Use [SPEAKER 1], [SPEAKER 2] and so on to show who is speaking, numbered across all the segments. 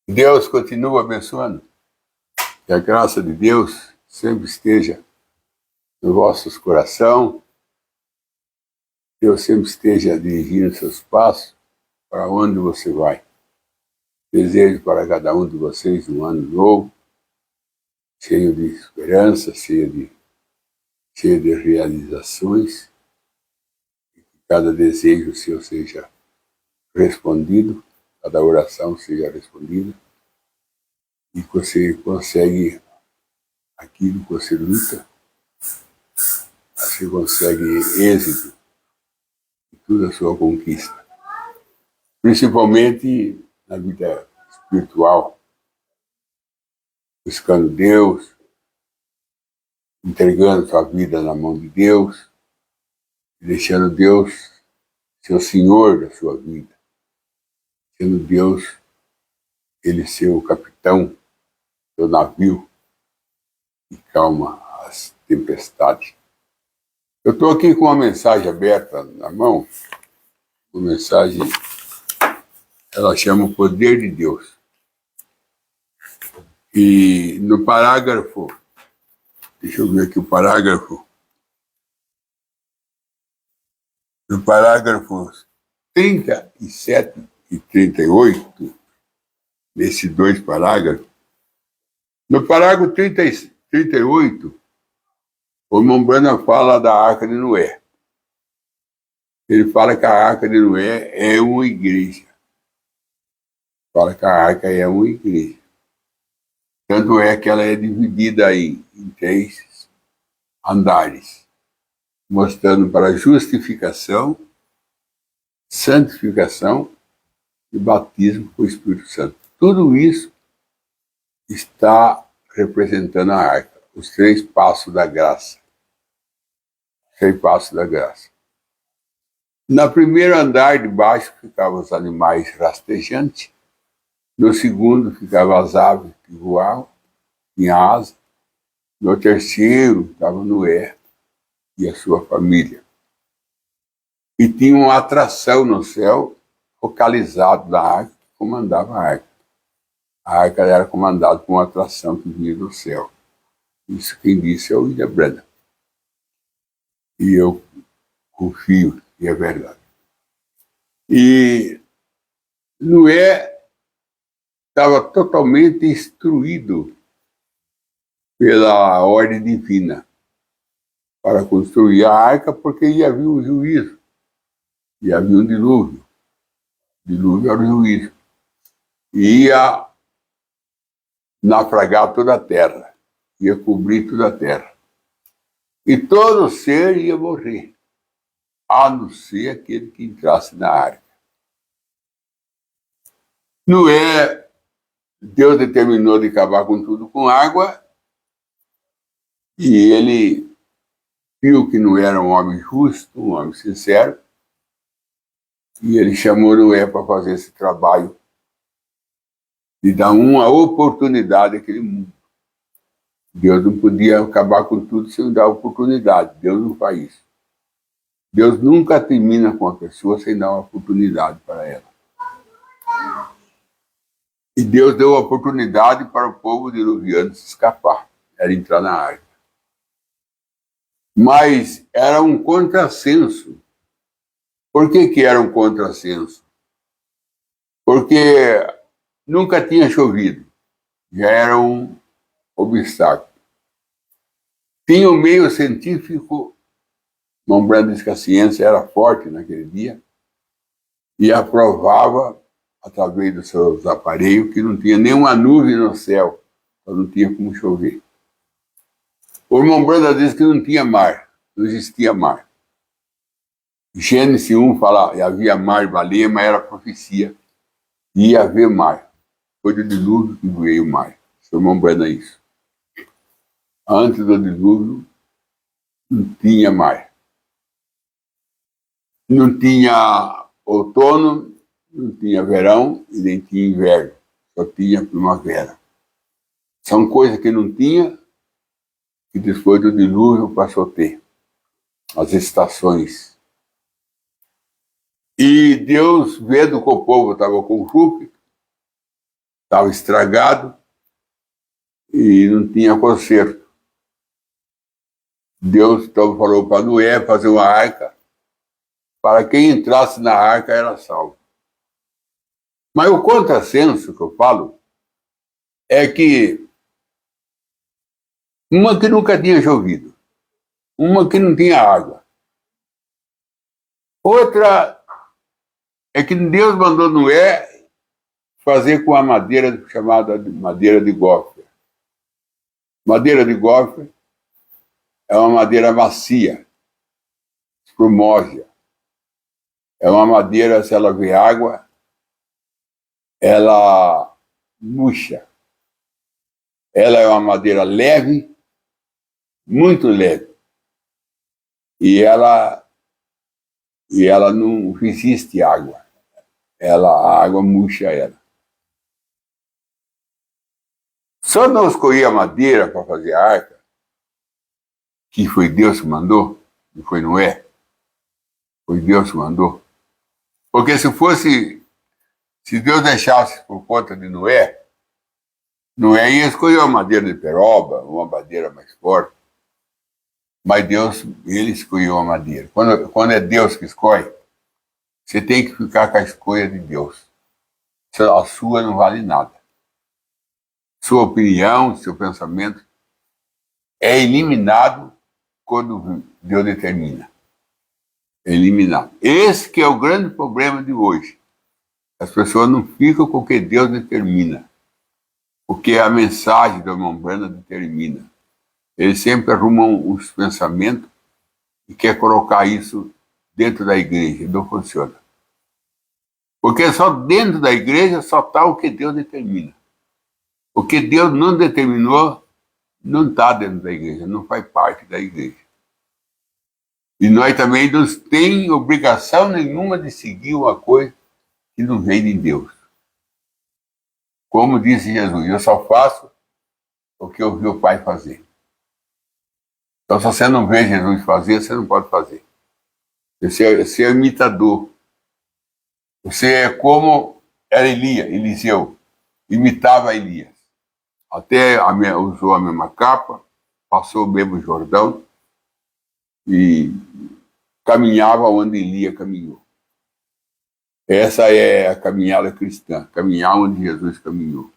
[SPEAKER 1] Deus continua abençoando. Que a graça de Deus sempre esteja nos vossos corações. Deus sempre esteja dirigindo seus passos para onde você vai. Desejo para cada um de vocês um ano novo, cheio de esperança, cheio de realizações. Que cada desejo seu seja respondido, cada oração seja respondida. E que você consegue aquilo que você luta, você consegue êxito em toda a sua conquista. Principalmente na vida espiritual, buscando Deus, entregando sua vida na mão de Deus, deixando Deus ser o Senhor da sua vida, sendo Deus Ele ser o capitão do navio que calma as tempestades. Eu estou aqui com uma mensagem aberta na mão, uma mensagem, ela chama o poder de Deus. E no parágrafo, deixa eu ver aqui o parágrafo, no parágrafo 37 e 38, nesses dois parágrafos, no parágrafo 38, o irmão Branham fala da Arca de Noé. Ele fala que a Arca de Noé é uma igreja. Fala que a Arca é uma igreja. Tanto é que ela é dividida em 3 andares, mostrando para justificação, santificação e batismo com o Espírito Santo. Tudo isso está representando a Arca, os 3 passos da graça. 3 passos da graça. No primeiro andar de baixo ficavam os animais rastejantes, no segundo ficavam as aves que voavam, em asa, no terceiro estava Noé e a sua família. E tinha uma atração no céu, focalizado na arca, que comandava a arca. A arca era comandada por uma atração que vinha do céu. Isso quem disse é o William Branham. E eu confio que é verdade. E Noé estava totalmente instruído pela ordem divina para construir a arca, porque ia haver um juízo, ia haver um dilúvio. O dilúvio era o juízo. E ia naufragar toda a terra, ia cobrir toda a terra. E todo ser ia morrer, a não ser aquele que entrasse na arca. Noé, Deus determinou de acabar com tudo com água, e ele viu que não era um homem justo, um homem sincero, e ele chamou Noé para fazer esse trabalho de dar uma oportunidade àquele mundo. Deus não podia acabar com tudo sem dar oportunidade. Deus não faz isso. Deus nunca termina com a pessoa sem dar uma oportunidade para ela. E Deus deu a oportunidade para o povo diluviano se escapar, era entrar na arca. Mas era um contrassenso. Por que era um contrassenso? Porque nunca tinha chovido, já era um obstáculo. Tinha um meio científico, Irmão Branham disse que a ciência era forte naquele dia, e aprovava, através dos seus aparelhos, que não tinha nenhuma nuvem no céu, então não tinha como chover. O irmão Branham disse que não tinha mar, não existia mar. Gênesis 1 fala, havia mar e baleia, mas era profecia. Ia haver mar. Foi do dilúvio que veio o mar. Seu irmão Branham é isso. Antes do dilúvio, não tinha mar. Não tinha outono, não tinha verão e nem tinha inverno. Só tinha primavera. São coisas que não tinha, que depois do dilúvio passou a ter. As estações. E Deus, vendo que o povo estava com fome, estava estragado e não tinha conserto. Deus então falou para Noé fazer uma arca, para quem entrasse na arca era salvo. Mas o contrassenso que eu falo é que uma que nunca tinha chovido, uma que não tinha água, outra é que Deus mandou Noé fazer com a madeira chamada madeira de gofre. Madeira de gofre é uma madeira macia, espumosa. É uma madeira, se ela vê água, ela murcha. Ela é uma madeira leve, muito leve. E ela não resiste água. A água murcha ela. Só não escolhi a madeira para fazer a arca, que foi Deus que mandou, não foi Noé. Foi Deus que mandou. Porque se Deus deixasse por conta de Noé, Noé ia escolher uma madeira de peroba, uma madeira mais forte. Mas Deus, ele escolheu a madeira. Quando é Deus que escolhe, você tem que ficar com a escolha de Deus. A sua não vale nada. Sua opinião, seu pensamento é eliminado quando Deus determina. Eliminado. Esse que é o grande problema de hoje. As pessoas não ficam com o que Deus determina. Porque a mensagem da irmã Brana determina. Eles sempre arrumam os pensamentos e quer colocar isso dentro da igreja. Não funciona. Porque só dentro da igreja só está o que Deus determina. O que Deus não determinou não está dentro da igreja, não faz parte da igreja. E nós também não temos obrigação nenhuma de seguir uma coisa que não vem de Deus. Como disse Jesus, eu só faço o que eu vi o Pai fazer. Então, se você não vê Jesus fazer, você não pode fazer. Você é imitador. Você é como era Eliseu, imitava Elias. Até usou a mesma capa, passou o mesmo Jordão e caminhava onde Elias caminhou. Essa é a caminhada cristã, caminhar onde Jesus caminhou.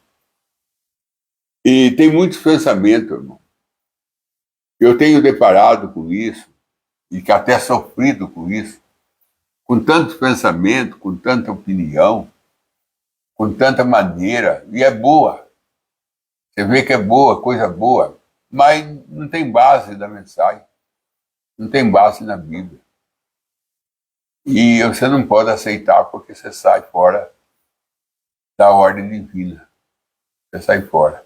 [SPEAKER 1] E tem muitos pensamentos, irmão. Eu tenho deparado com isso, e que até sofrido com isso, com tantos pensamentos, com tanta opinião, com tanta maneira, e é boa. Você vê que é boa, coisa boa, mas não tem base da mensagem, não tem base na Bíblia. E você não pode aceitar porque você sai fora da ordem divina. Você sai fora.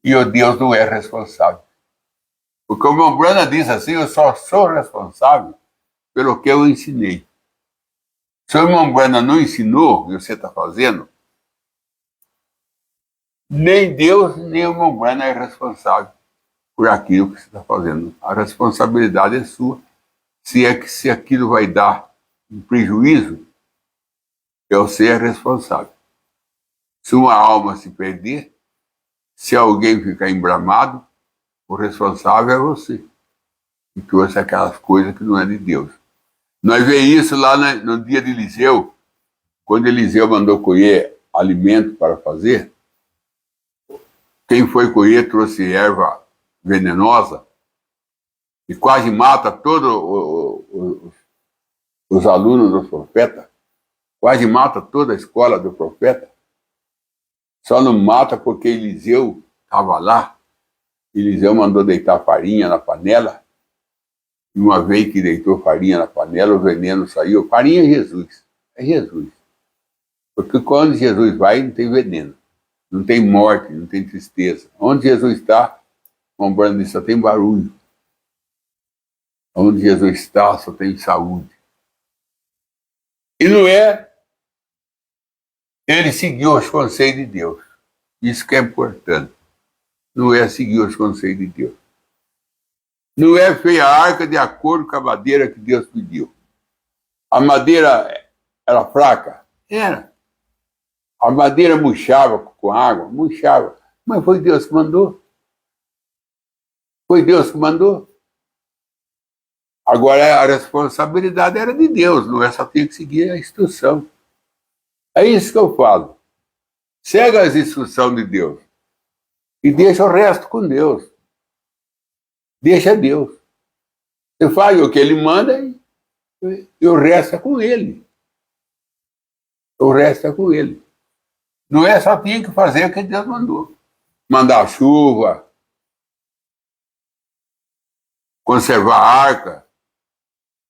[SPEAKER 1] E o Deus não é responsável. Porque o irmão Brana diz assim, eu só sou responsável pelo que eu ensinei. Se o irmão Brana não ensinou, e você está fazendo, nem Deus, nem o irmão Brana é responsável por aquilo que você está fazendo. A responsabilidade é sua. Se aquilo vai dar um prejuízo, você é responsável. Se uma alma se perder, se alguém ficar embramado, o responsável é você. E trouxe aquelas coisas que não é de Deus. Nós vemos isso lá no dia de Eliseu, quando Eliseu mandou colher alimento para fazer. Quem foi colher trouxe erva venenosa e quase mata todos os alunos do profeta, quase mata toda a escola do profeta. Só não mata porque Eliseu estava lá. Eliseu mandou deitar farinha na panela, e uma vez que deitou farinha na panela, o veneno saiu. Farinha é Jesus, é Jesus. Porque quando Jesus vai, não tem veneno. Não tem morte, não tem tristeza. Onde Jesus está, comprando isso, só tem barulho. Onde Jesus está, só tem saúde. E Noé, ele seguiu os conselhos de Deus. Isso que é importante. Noé seguiu os conselhos de Deus. Noé fez a arca de acordo com a madeira que Deus pediu. A madeira era fraca? Era. A madeira murchava com água, murchava. Mas foi Deus que mandou. Foi Deus que mandou. Agora a responsabilidade era de Deus, não é só tinha que seguir a instrução. É isso que eu falo. Segue as instruções de Deus. E deixa o resto com Deus. Deixa Deus. Você faz o que Ele manda e o resto é com Ele. O resto é com Ele. Não é só tinha que fazer o que Deus mandou. Mandar chuva, conservar a arca,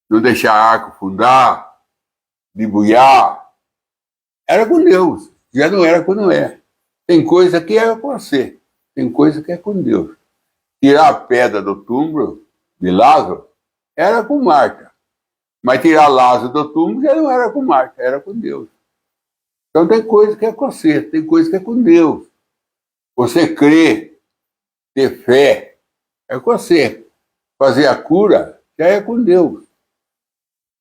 [SPEAKER 1] não deixar a arca afundar, debulhar. Era com Deus. Já não era com Noé. Tem coisa que é com você. Tem coisa que é com Deus. Tirar a pedra do túmulo de Lázaro era com Marta. Mas tirar Lázaro do túmulo já não era com Marta, era com Deus. Então tem coisa que é com você, tem coisa que é com Deus. Você crer, ter fé, é com você. Fazer a cura já é com Deus.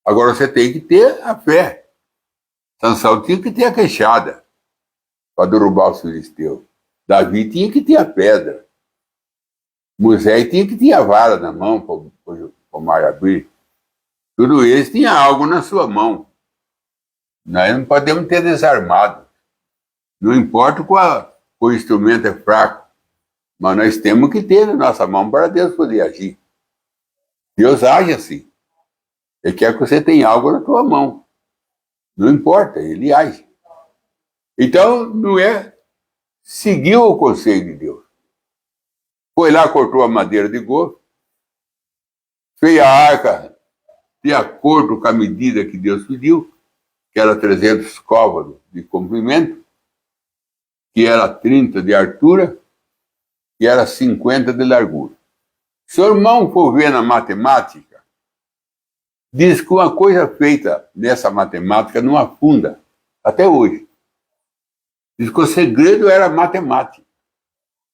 [SPEAKER 1] Agora você tem que ter a fé. Sansão tinha que ter a queixada para derrubar os filisteus. Davi tinha que ter a pedra. Moisés tinha que ter a vara na mão para o mar abrir. Tudo eles tinha algo na sua mão. Nós não podemos ter desarmado. Não importa qual o instrumento é fraco, mas nós temos que ter na nossa mão para Deus poder agir. Deus age assim. Ele quer que você tenha algo na tua mão. Não importa, ele age. Então, Noé seguiu o conselho de Deus. Foi lá, cortou a madeira de gosto, fez a arca de acordo com a medida que Deus pediu, que era 300 côvados de comprimento, que era 30 de altura e era 50 de largura. Se o irmão for ver na matemática, diz que uma coisa feita nessa matemática não afunda, até hoje. Diz que o segredo era matemática.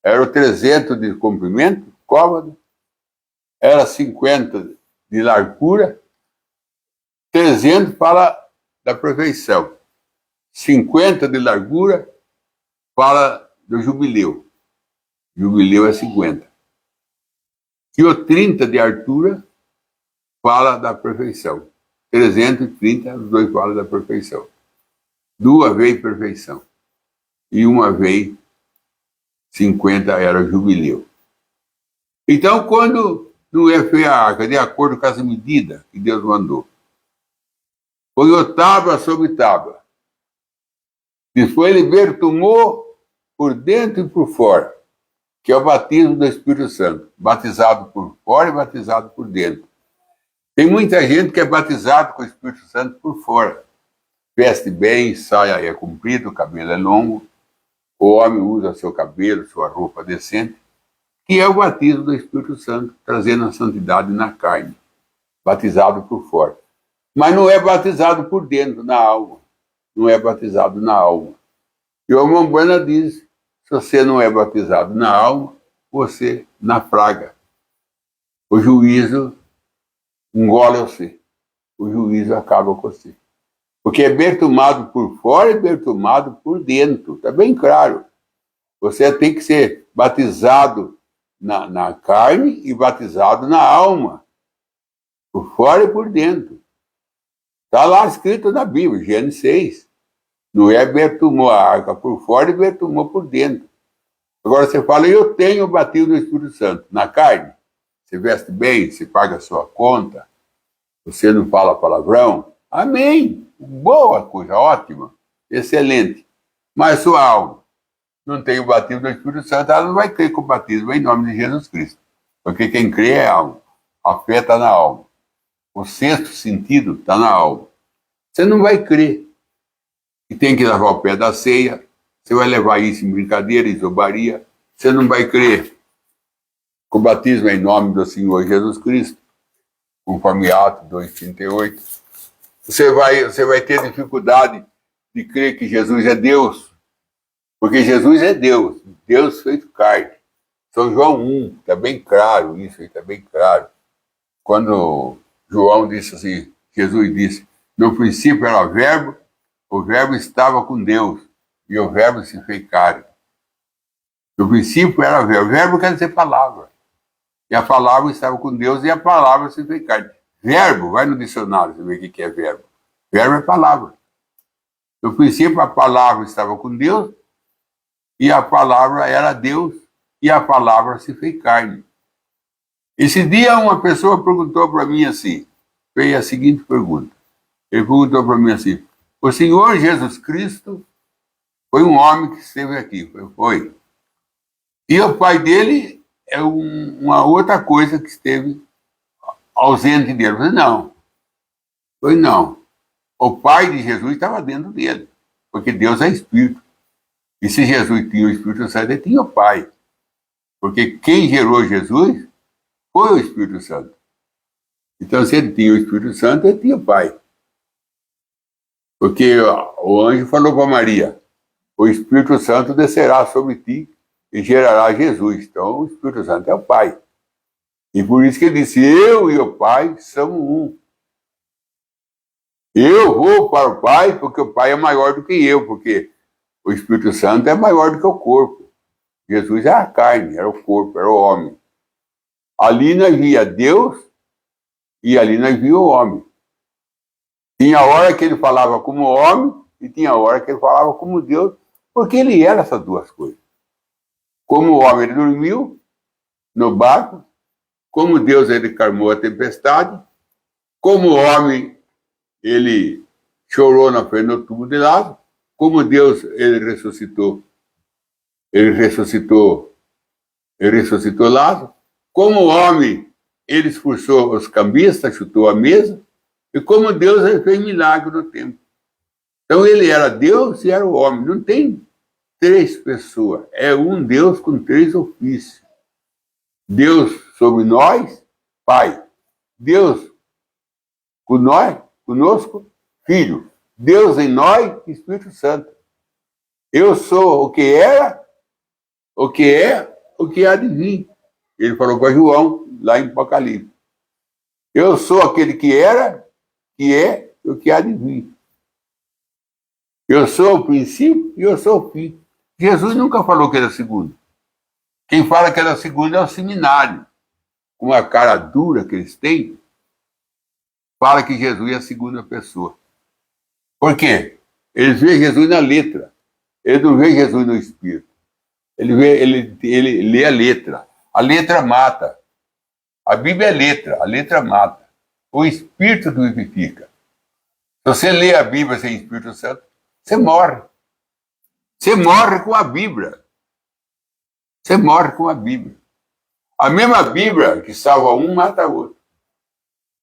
[SPEAKER 1] Era o 300 de comprimento, côvado, era 50 de largura, 300 fala da perfeição, 50 de largura fala do jubileu. Jubileu é 50. E o 30 de altura fala da perfeição. 330, os dois falam da perfeição. Duas vezes perfeição. E uma vez 50 era o jubileu. Então, quando Noé fez a arca, de acordo com as medidas que Deus mandou, foi tábua sobre tábua. Depois ele bertumou por dentro e por fora, que é o batismo do Espírito Santo. Batizado por fora e batizado por dentro. Tem muita gente que é batizado com o Espírito Santo por fora. Veste bem, saia é comprido, o cabelo é longo. O homem usa seu cabelo, sua roupa decente, que é o batismo do Espírito Santo, trazendo a santidade na carne. Batizado por fora. Mas não é batizado por dentro, na alma. Não é batizado na alma. E o irmão Bona diz, se você não é batizado na alma, você naufraga. O juízo engole você. O juízo acaba com você. Porque é bertumado por fora e bertumado por dentro. Está bem claro. Você tem que ser batizado na carne e batizado na alma. Por fora e por dentro. Está lá escrito na Bíblia, Gênesis 6. Noé bertumou a arca por fora e bertumou por dentro. Agora você fala, eu tenho o batismo do Espírito Santo. Na carne, você veste bem, você paga a sua conta, você não fala palavrão. Amém. Boa coisa, ótima, excelente. Mas sua alma não tem o batismo do Espírito Santo, ela não vai crer com o batismo em nome de Jesus Cristo. Porque quem crê é a alma. A fé está na alma. O sexto sentido está na alma. Você não vai crer. E tem que levar o pé da ceia. Você vai levar isso em brincadeira, em zombaria. Você não vai crer com o batismo em nome do Senhor Jesus Cristo, conforme Atos 2,38. Você vai ter dificuldade de crer que Jesus é Deus. Porque Jesus é Deus. Deus feito carne. São João 1, está bem claro isso, está bem claro. Quando João disse assim, Jesus disse, no princípio era o verbo estava com Deus, e o verbo se fez carne. No princípio era verbo. Verbo quer dizer palavra. E a palavra estava com Deus e a palavra se fez carne. Verbo, vai no dicionário, você vê o que é verbo. Verbo é palavra. No princípio a palavra estava com Deus e a palavra era Deus e a palavra se fez carne. Esse dia uma pessoa perguntou para mim assim, fez a seguinte pergunta. Ele perguntou para mim assim, o Senhor Jesus Cristo foi um homem que esteve aqui. Foi. E o pai dele é uma outra coisa que esteve ausente dele. Eu falei, não. Foi não. O pai de Jesus estava dentro dele, porque Deus é Espírito. E se Jesus tinha o Espírito Santo, ele tinha o Pai. Porque quem gerou Jesus foi o Espírito Santo. Então, se ele tinha o Espírito Santo, ele tinha o Pai. Porque o anjo falou para Maria, o Espírito Santo descerá sobre ti e gerará Jesus. Então, o Espírito Santo é o Pai. E por isso que ele disse, eu e o Pai somos um. Eu vou para o Pai porque o Pai é maior do que eu, porque o Espírito Santo é maior do que o corpo. Jesus era a carne, era o corpo, era o homem. Ali nós via Deus e ali nós via o homem. Tinha hora que ele falava como homem e tinha hora que ele falava como Deus, porque ele era essas duas coisas. Como homem ele dormiu no barco, como Deus ele calmou a tempestade, como homem ele chorou na frente do túmulo de Lázaro, como Deus ele ressuscitou Lázaro, como homem ele expulsou os cambistas, chutou a mesa, e como Deus ele fez milagre no templo. Então ele era Deus e era o homem. Não tem três pessoas, é um Deus com três ofícios. Deus sobre nós, Pai. Deus com nós, conosco, Filho. Deus em nós, Espírito Santo. Eu sou o que era, o que é, o que há de vir. Ele falou para João, lá em Apocalipse. Eu sou aquele que era, que é, e o que há de vir. Eu sou o princípio e eu sou o fim. Jesus nunca falou que era segundo. Quem fala que era segundo é o seminário. Com a cara dura que eles têm, fala que Jesus é a segunda pessoa. Por quê? Eles veem Jesus na letra. Eles não veem Jesus no espírito. Ele lê a letra. A letra mata. A Bíblia é letra. A letra mata. O espírito vivifica. Se você lê a Bíblia sem Espírito Santo, você morre. Você morre com a Bíblia. Você morre com a Bíblia. A mesma Bíblia que salva um, mata o outro.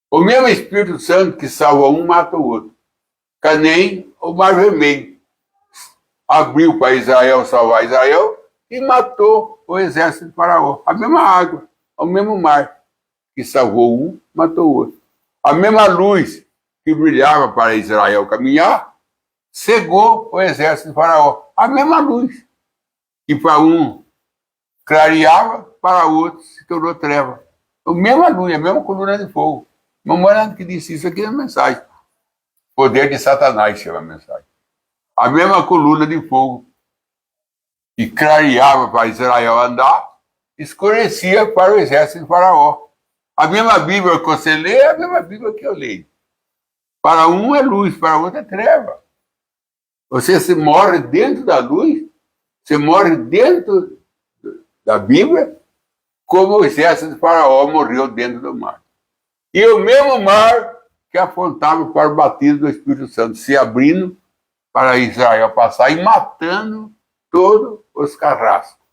[SPEAKER 1] O mesmo Espírito Santo que salva um, mata o outro. Canem, o Mar Vermelho. Abriu para Israel salvar Israel e matou o exército de Faraó. A mesma água, o mesmo mar que salvou um, matou o outro. A mesma luz que brilhava para Israel caminhar, cegou o exército de Faraó. A mesma luz que para um clareava, para outro se tornou treva. A mesma luz, a mesma coluna de fogo. Memorando que disse isso aqui na mensagem. Poder de Satanás chama a mensagem. A mesma coluna de fogo que clareava para Israel andar, escurecia para o exército de Faraó. A mesma Bíblia que você lê é a mesma Bíblia que eu leio. Para um é luz, para outro é treva. Você se morre dentro da luz, você morre dentro da Bíblia, como o exército de Faraó morreu dentro do mar. E o mesmo mar que apontava para o batismo do Espírito Santo, se abrindo para Israel passar e matando todos os carrascos.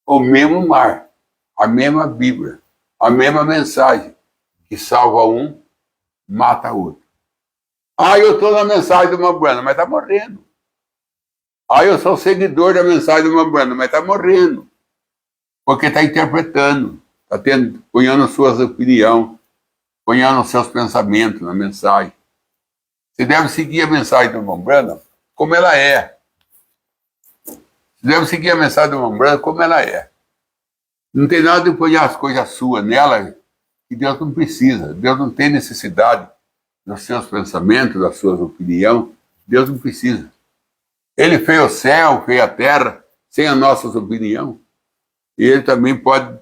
[SPEAKER 1] O mesmo mar, a mesma Bíblia, a mesma mensagem, que salva um, mata outro. Ah, eu estou na mensagem do Mambrana, mas está morrendo. Ah, eu sou seguidor da mensagem do Mambrana, mas está morrendo. Porque está interpretando, está ponhando suas opiniões, ponhando seus pensamentos na mensagem. Você deve seguir a mensagem do Mambrana como ela é. Você deve seguir a mensagem do Mambrana como ela é. Não tem nada de pôr as coisas suas nela que Deus não precisa. Deus não tem necessidade dos seus pensamentos, das suas opiniões. Deus não precisa. Ele fez o céu, fez a terra, sem a nossa opinião. E ele também pode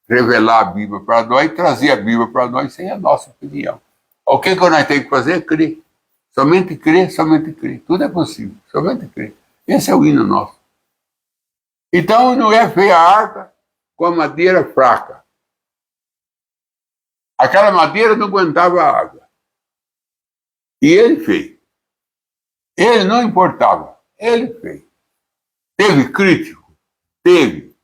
[SPEAKER 1] revelar a Bíblia para nós e trazer a Bíblia para nós sem a nossa opinião. O que nós temos que fazer? Crer. Somente crer, somente crer. Tudo é possível, somente crer. Esse é o hino nosso. Então, Noé fez a arca com a madeira fraca. Aquela madeira não aguentava a água. E ele fez. Ele não importava. Ele fez. Teve crítico? Teve.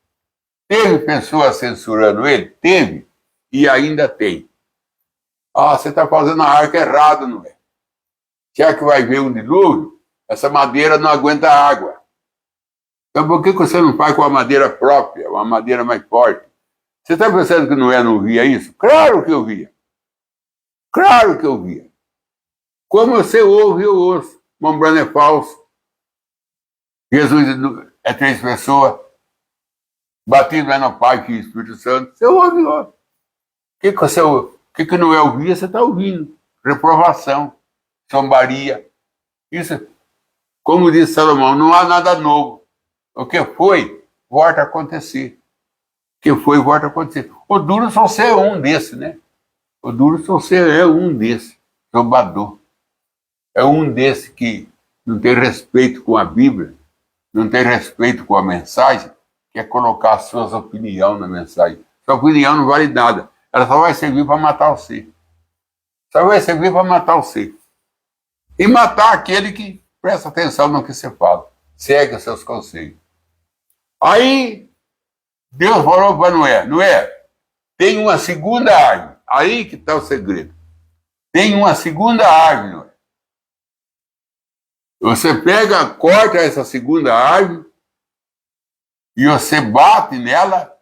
[SPEAKER 1] Teve pessoas censurando ele? Teve. E ainda tem. Ah, você está fazendo a arca errada, não é? Já que vai ver um dilúvio, essa madeira não aguenta água. Então por que você não faz com a madeira própria, uma madeira mais forte? Você está pensando que Noé não via isso? Claro que eu via. Claro que eu via. Como você ouve, eu ouço. Mombrano é falso. Jesus é 3 pessoas. Batismo é no Pai, Filho e Espírito Santo. Você ouve, ouve. O que Noé ouvia, você está ouvindo. Reprovação, zombaria. Isso, como disse Salomão, não há nada novo. O que foi, volta a acontecer. O que foi, volta a acontecer. O duro só ser um desse, né? O duro só ser é um desse, zombador. É um desse que não tem respeito com a Bíblia, não tem respeito com a mensagem, quer colocar as suas opiniões na mensagem. Sua opinião não vale nada. Ela só vai servir para matar você. Só vai servir para matar você. E matar aquele que presta atenção no que você fala. Segue os seus conselhos. Aí, Deus falou para Noé, Noé, tem uma segunda árvore. Aí que está o segredo. Tem uma segunda árvore, Noé. Você pega, corta essa segunda árvore e você bate nela,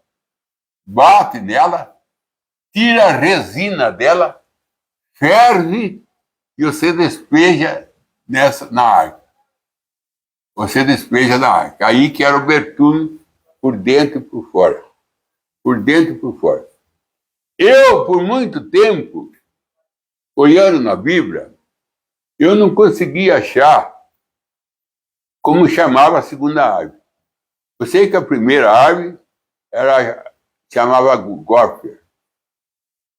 [SPEAKER 1] tira a resina dela, ferve e você despeja na arca. Você despeja na arca. Aí que era o betume por dentro e por fora. Por dentro e por fora. Eu, por muito tempo, olhando na Bíblia, eu não conseguia achar como chamava a segunda árvore. Eu sei que a primeira árvore chamava Gopher.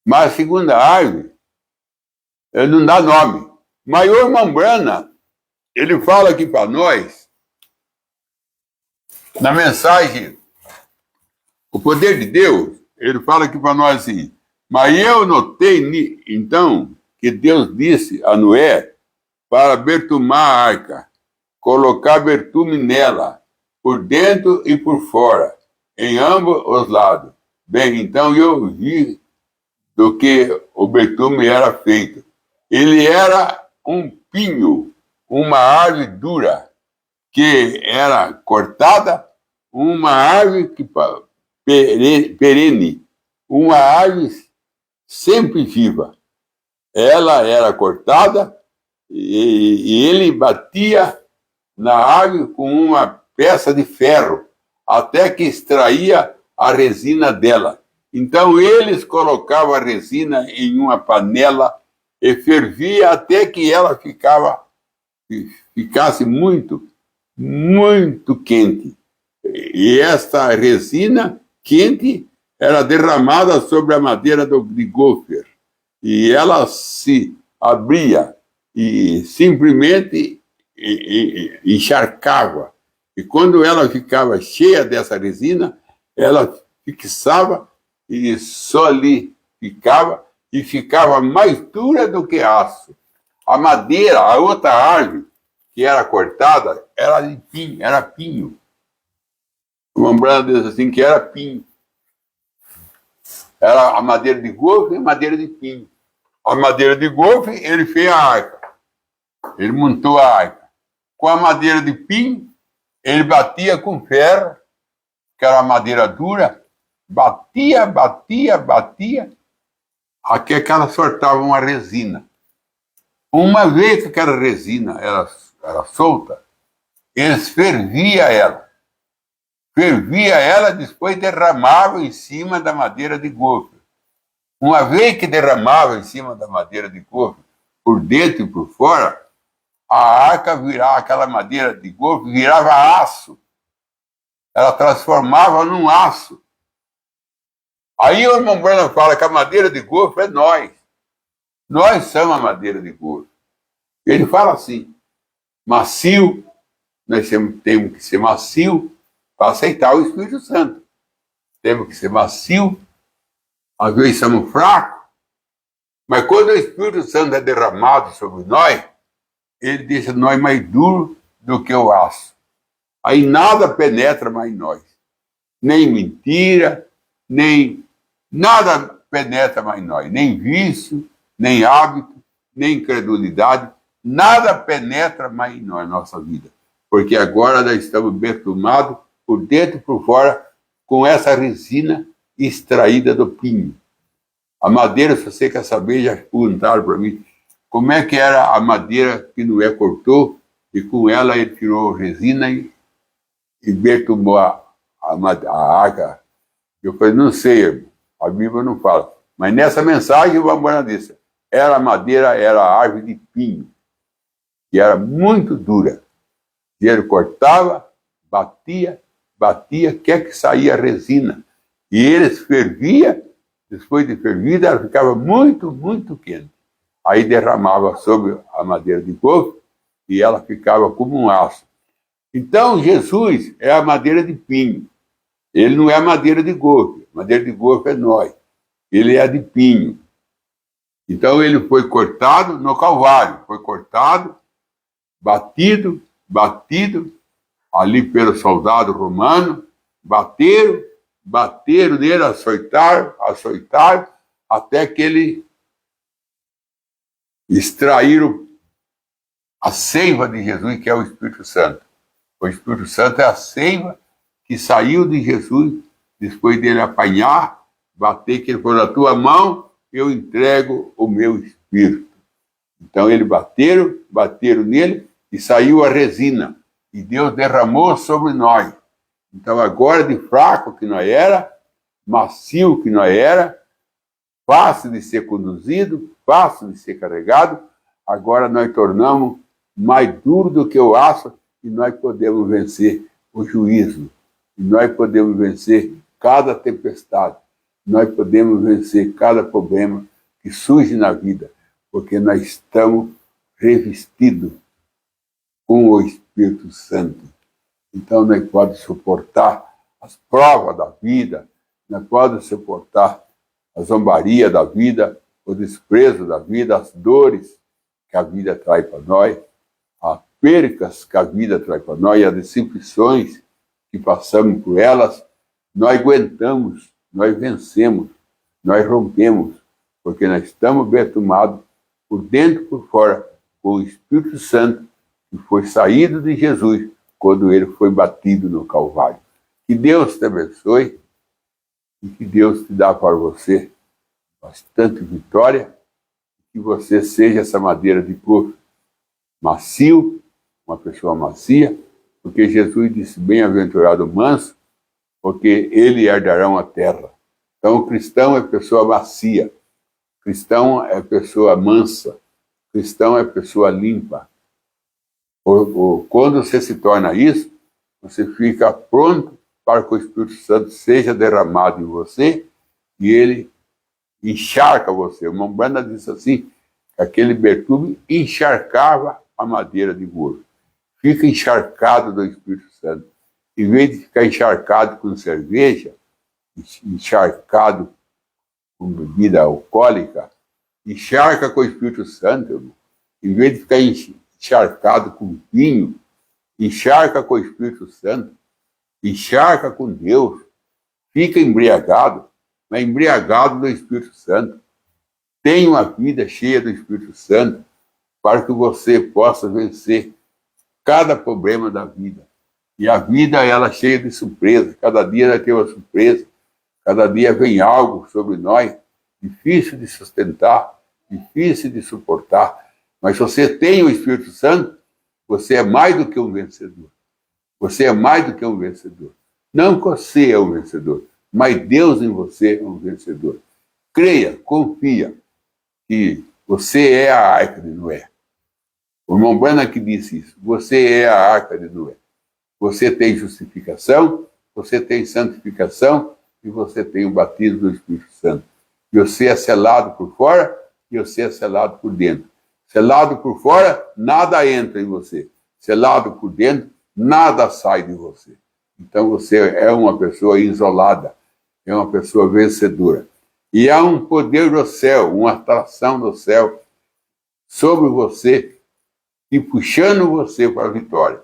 [SPEAKER 1] Mas a segunda árvore não dá nome. Mas o irmão Brana, ele fala aqui para nós, na mensagem, o poder de Deus, ele fala aqui para nós assim, mas eu notei, então, que Deus disse a Noé para bertumar a arca, colocar bertume nela, por dentro e por fora, em ambos os lados. Bem, então eu vi do que o betume era feito. Ele era um pinho, uma árvore dura, que era cortada, uma árvore perene, uma árvore sempre viva. Ela era cortada e ele batia na árvore com uma peça de ferro, até que extraía a resina dela. Então eles colocavam a resina em uma panela e fervia até que ela ficasse muito, muito quente. E esta resina quente era derramada sobre a madeira de Gopher. E ela se abria e simplesmente encharcava. E quando ela ficava cheia dessa resina, ela fixava e solidificava e ficava mais dura do que aço. A madeira, a outra árvore que era cortada, era de pinho, era pinho. Uma branda diz assim que era pinho. Era a madeira de Gopher e madeira de pinho. A madeira de Gopher, ele fez a arca. Ele montou a arca. Com a madeira de pinho, ele batia com ferro, que era madeira dura, batia, até que ela soltava uma resina. Uma vez que aquela resina era solta, eles ferviam ela. Depois derramava em cima da madeira de Gopher. Uma vez que derramava em cima da madeira de Gopher, por dentro e por fora, a arca virava, aquela madeira de golfe, virava aço. Ela transformava num aço. Aí o irmão Branham fala que a madeira de golfe é nós. Nós somos a madeira de golfe. Ele fala assim, macio, nós temos que ser macio para aceitar o Espírito Santo. Temos que ser macio, às vezes somos fracos, mas quando o Espírito Santo é derramado sobre nós, ele deixa nós mais duros do que o aço. Aí nada penetra mais em nós. Nem mentira, nem nada penetra mais em nós. Nem vício, nem hábito, nem incredulidade. Nada penetra mais em nós, nossa vida. Porque agora nós estamos betumados por dentro e por fora com essa resina extraída do pinho. A madeira, se você quer saber, já perguntaram para mim como é que era a madeira que Noé cortou e com ela ele tirou resina e betumou a arca. Eu falei, não sei, irmão, a Bíblia não fala. Mas nessa mensagem, o Amor disse, era a madeira, era a árvore de pinho, que era muito dura. E ele cortava, batia, quer que saía a resina. E eles fervia, depois de fervida, ela ficava muito, muito quente. Aí derramava sobre a madeira de golfe e ela ficava como um aço. Então, Jesus é a madeira de pinho. Ele não é a madeira de golfe. A madeira de golfe é nós. Ele é a de pinho. Então, ele foi cortado no Calvário. Foi cortado, batido, ali pelo soldado romano. Bateram nele, açoitaram, até que ele extraíram a seiva de Jesus, que é o Espírito Santo. O Espírito Santo é a seiva que saiu de Jesus, depois dele apanhar, bater, que ele falou, na tua mão eu entrego o meu Espírito. Então eles bateram nele e saiu a resina. E Deus derramou sobre nós. Então agora, de fraco que nós era, macio que nós era, fácil de ser conduzido, fácil de ser carregado, agora nós tornamos mais duro do que o aço e nós podemos vencer o juízo. E nós podemos vencer cada tempestade. Nós podemos vencer cada problema que surge na vida, porque nós estamos revestidos com o Espírito Santo. Então nós podemos suportar as provas da vida, nós podemos suportar a zombaria da vida, o desprezo da vida, as dores que a vida traz para nós, as percas que a vida traz para nós, as decepções que passamos por elas, nós aguentamos, nós vencemos, nós rompemos, porque nós estamos betumados por dentro e por fora com o Espírito Santo que foi saído de Jesus quando ele foi batido no Calvário. Que Deus te abençoe e que Deus te dá para você bastante vitória, que você seja essa madeira de golfe macio, uma pessoa macia, porque Jesus disse, bem-aventurado o manso, porque ele herdarão a terra. Então o cristão é pessoa macia, o cristão é pessoa mansa, o cristão é pessoa limpa. Quando você se torna isso, você fica pronto para que o Espírito Santo seja derramado em você e ele encharca você. O irmão Branham disse assim, que aquele betume encharcava a madeira de golfe. Fica encharcado do Espírito Santo. Em vez de ficar encharcado com cerveja, encharcado com bebida alcoólica, encharca com o Espírito Santo, irmão. Em vez de ficar encharcado com vinho, encharca com o Espírito Santo, encharca com Deus, fica embriagado, mas embriagado do Espírito Santo. Tenha uma vida cheia do Espírito Santo para que você possa vencer cada problema da vida. E a vida, ela é cheia de surpresa. Cada dia ela tem uma surpresa. Cada dia vem algo sobre nós, difícil de sustentar, difícil de suportar. Mas se você tem o Espírito Santo, você é mais do que um vencedor. Você é mais do que um vencedor. Não que você é um vencedor, mas Deus em você é um vencedor. Creia, confia que você é a arca de Noé. O irmão Branham disse isso. Você é a arca de Noé. Você tem justificação, você tem santificação e você tem o batismo do Espírito Santo. E você é selado por fora e você é selado por dentro. Selado por fora, nada entra em você. Selado por dentro, nada sai de você. Então você é uma pessoa isolada, é uma pessoa vencedora. E há um poder do céu, uma atração do céu sobre você e puxando você para a vitória,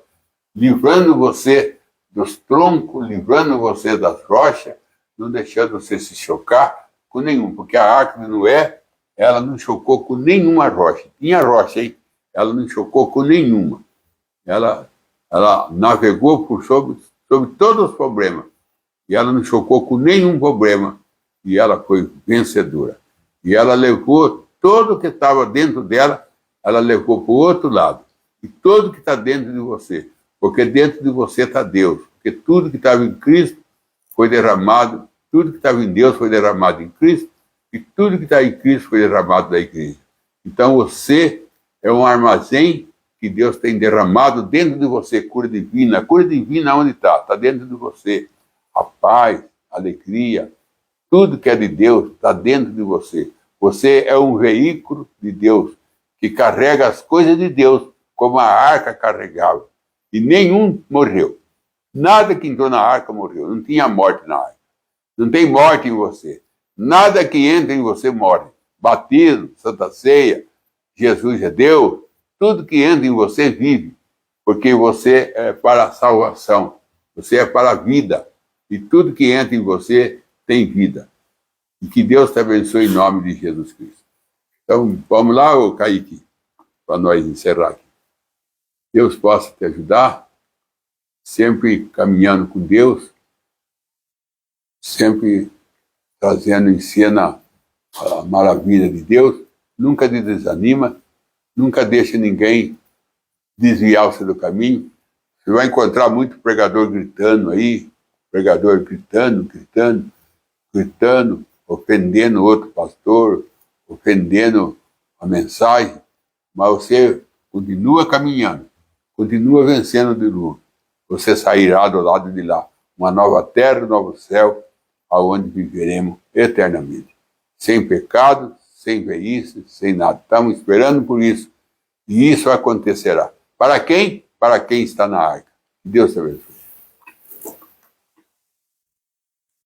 [SPEAKER 1] livrando você dos troncos, livrando você das rochas, não deixando você se chocar com nenhum, porque a arca de Noé, ela não chocou com nenhuma rocha. Tinha rocha, hein? Ela não chocou com nenhuma. Ela navegou sobre todos os problemas. E ela não chocou com nenhum problema. E ela foi vencedora. E ela levou tudo que estava dentro dela, ela levou para o outro lado. E tudo que está dentro de você. Porque dentro de você está Deus. Porque tudo que estava em Cristo foi derramado. Tudo que estava em Deus foi derramado em Cristo. E tudo que está em Cristo foi derramado da igreja. Então você é um armazém que Deus tem derramado dentro de você, cura divina. A cura divina onde está? Está dentro de você. A paz, a alegria, tudo que é de Deus está dentro de você. Você é um veículo de Deus que carrega as coisas de Deus como a arca carregava. E nenhum morreu. Nada que entrou na arca morreu. Não tinha morte na arca. Não tem morte em você. Nada que entra em você morre. Batismo, Santa Ceia, Jesus é Deus. Tudo que entra em você vive. Porque você é para a salvação. Você é para a vida. E tudo que entra em você tem vida. E que Deus te abençoe em nome de Jesus Cristo. Então, vamos lá, Kaique, para nós encerrar aqui. Deus possa te ajudar, sempre caminhando com Deus, sempre trazendo em cena a maravilha de Deus, nunca te desanima, nunca deixa ninguém desviar-se do caminho. Você vai encontrar muito pregador gritando aí, pregador gritando, ofendendo outro pastor, ofendendo a mensagem, mas você continua caminhando, continua vencendo de novo. Você sairá do lado de lá, uma nova terra, um novo céu, aonde viveremos eternamente. Sem pecado, sem velhice, sem nada. Estamos esperando por isso. E isso acontecerá. Para quem? Para quem está na arca. Que Deus te abençoe.